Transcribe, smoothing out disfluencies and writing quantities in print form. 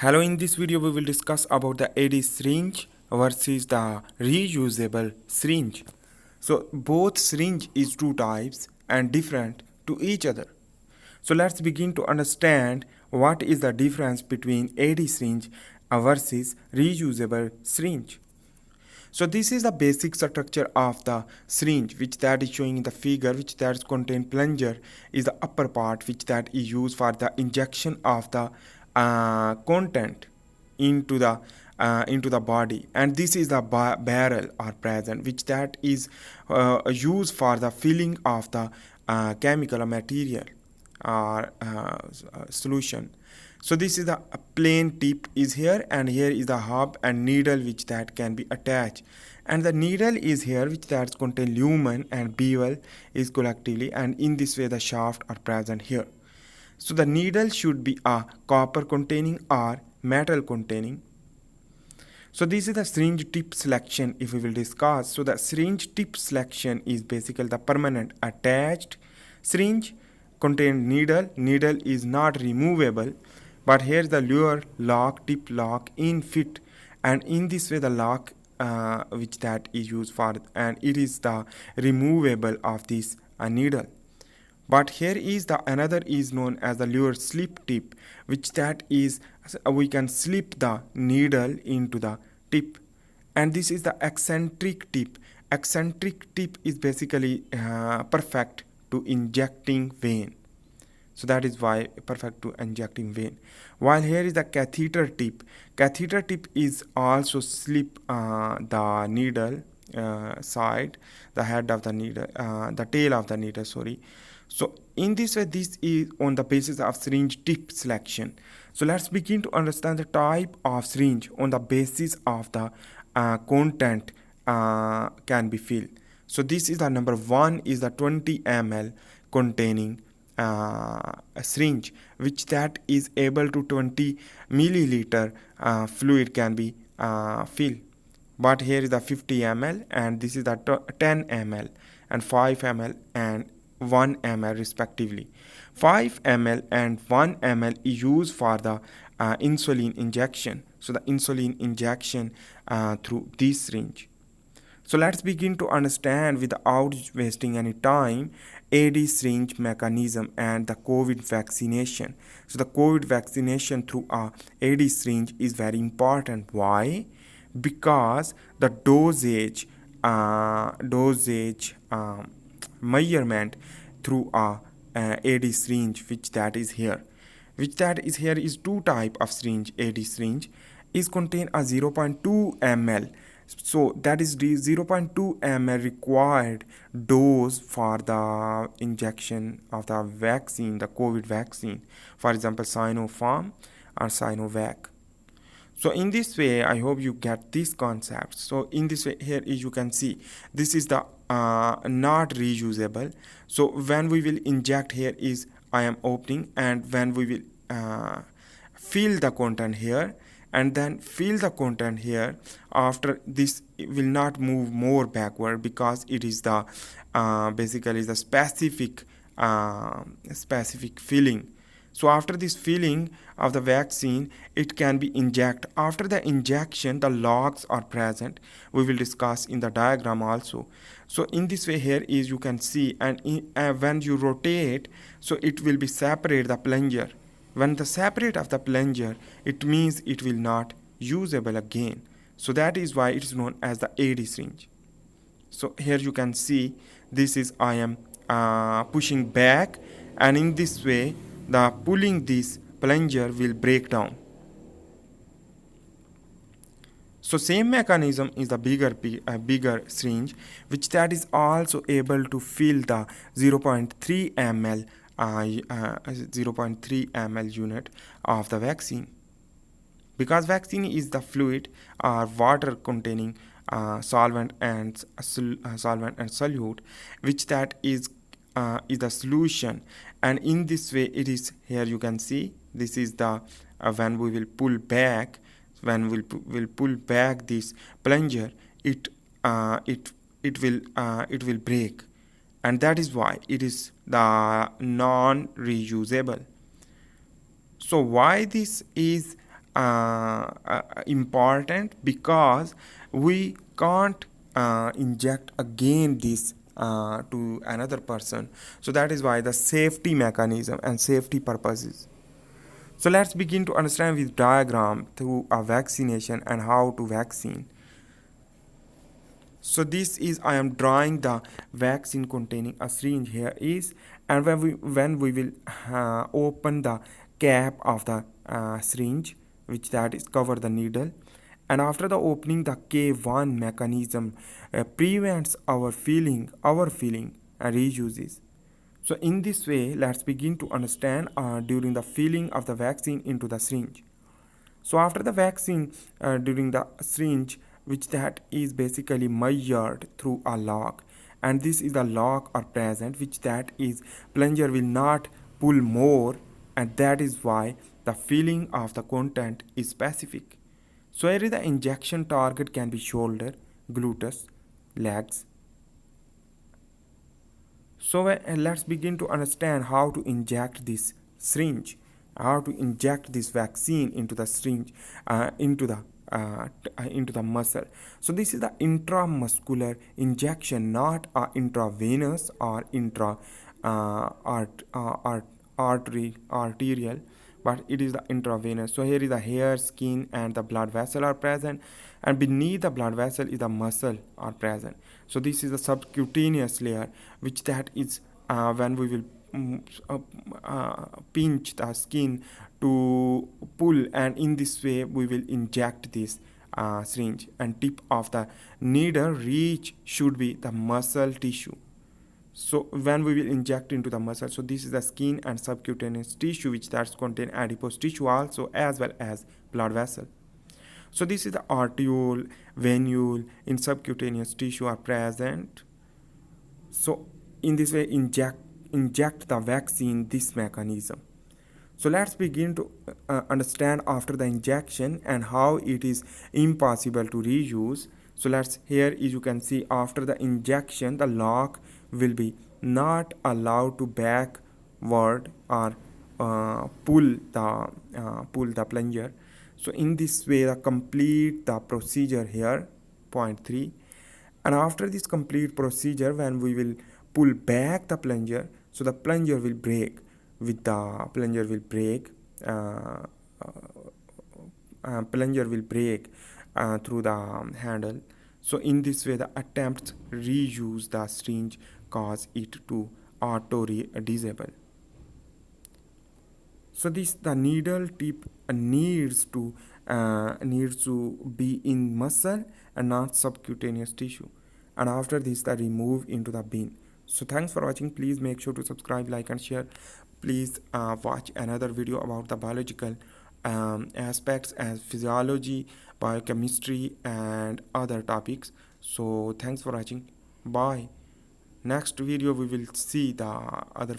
Hello, in this video we will discuss about the AD syringe versus the reusable syringe. So both syringe is two types and different to each other. So let's begin to understand what is the difference between AD syringe versus reusable syringe. So this is the basic structure of the syringe, which that is showing in the figure, which that is contain plunger is the upper part, which that is used for the injection of the content into the body, and this is the barrel or present, which that is used for the filling of the chemical material or solution. So this is the plain tip is here, and here is the hub and needle which that can be attached, and the needle is here which that contain lumen and bevel is collectively, and in this way the shaft are present here. So the needle should be a copper containing or metal containing. So this is the syringe tip selection if we will discuss. So the syringe tip selection is basically the permanent attached syringe contain needle. Needle is not removable, but here the lure lock, tip lock in fit, and in this way the lock which that is used for, and it is the removable of this needle. But here is the another is known as the lure slip tip, which that is we can slip the needle into the tip, and this is the eccentric tip. Eccentric tip is basically perfect to injecting vein, so that is why perfect to injecting vein. While here is the catheter tip. Catheter tip is also slip the needle side, the head of the needle, the tail of the needle, sorry. So in this way, this is on the basis of syringe tip selection. So let's begin to understand the type of syringe on the basis of the content can be filled. So this is the number one is the 20 ml containing a syringe, which that is able to 20 milliliter fluid can be filled. But here is the 50 ml, and this is the 10 ml and 5 ml and 1 ml respectively. 5 ml and 1 ml is used for the insulin injection. So the insulin injection through this syringe. So let's begin to understand without wasting any time AD syringe mechanism and the COVID vaccination. So the COVID vaccination through a AD syringe is very important. Why? Because the dosage measurement through a AD syringe, which that is here is two type of syringe. AD syringe is contain a 0.2 ml, so that is the 0.2 ml required dose for the injection of the vaccine, the COVID vaccine, for example Sinopharm or Sinovac. So in this way I hope you get this concept. So in this way here is you can see this is the not reusable. So when we will inject, here is I am opening, and when we will fill the content here and then fill the content here, after this it will not move more backward because it is the basically the specific filling. So after this filling of the vaccine, it can be injected. After the injection, the logs are present. We will discuss in the diagram also. So in this way here is you can see, and when you rotate, so it will be separate the plunger. When the separate of the plunger, it means it will not usable again. So that is why it is known as the AD syringe. So here you can see this is I am pushing back, and in this way the pulling this plunger will break down. So same mechanism is the bigger syringe, which that is also able to fill the 0.3 ml 0.3 ml unit of the vaccine, because vaccine is the fluid or water containing solvent and solute, which that is the solution. And in this way it is here you can see this is the when we will pull back, when we'll pull back this plunger, it will break, and that is why it is the non reusable. So why this is important because we can't inject again this to another person. So that is why the safety mechanism and safety purposes. So let's begin to understand with diagram through a vaccination and how to vaccine. So this is, I am drawing the vaccine containing a syringe here is, and when we will open the cap of the syringe, which that is cover the needle, and after the opening, the K1 mechanism prevents our feeling and reuses. So in this way, let's begin to understand during the filling of the vaccine into the syringe. So after the vaccine, during the syringe, which that is basically measured through a lock, and this is the lock are present, which that is plunger will not pull more, and that is why the filling of the content is specific. So here is the injection target can be shoulder, gluteus, legs. So let's begin to understand how to inject this syringe, how to inject this vaccine into the syringe, into the muscle. So this is the intramuscular injection, not a intravenous or arterial, but it is the intravenous. So here is the hair, skin, and the blood vessel are present, and beneath the blood vessel is the muscle are present. So this is the subcutaneous layer, which that is when we will pinch the skin to pull, and in this way we will inject this syringe, and tip of the needle reach should be the muscle tissue. So when we will inject into the muscle, so this is the skin and subcutaneous tissue, which that's contain adipose tissue also, as well as blood vessel. So this is the arteriole, venule in subcutaneous tissue are present. So in this way, inject the vaccine this mechanism. So let's begin to understand after the injection and how it is impossible to reuse. So let's, here you can see after the injection the lock will be not allowed to backward or pull the plunger. So in this way the complete the procedure here, point 3, and after this complete procedure, when we will pull back the plunger, so the plunger will break with the plunger will break plunger will break through the handle. So in this way the attempts reuse the syringe cause it to auto disable. So this the needle tip needs to be in muscle and not subcutaneous tissue, and after this the remove into the bin. So thanks for watching. Please make sure to subscribe, like, and share. Please watch another video about the biological aspects as physiology, biochemistry, and other topics. So thanks for watching. Bye. Next video we will see the other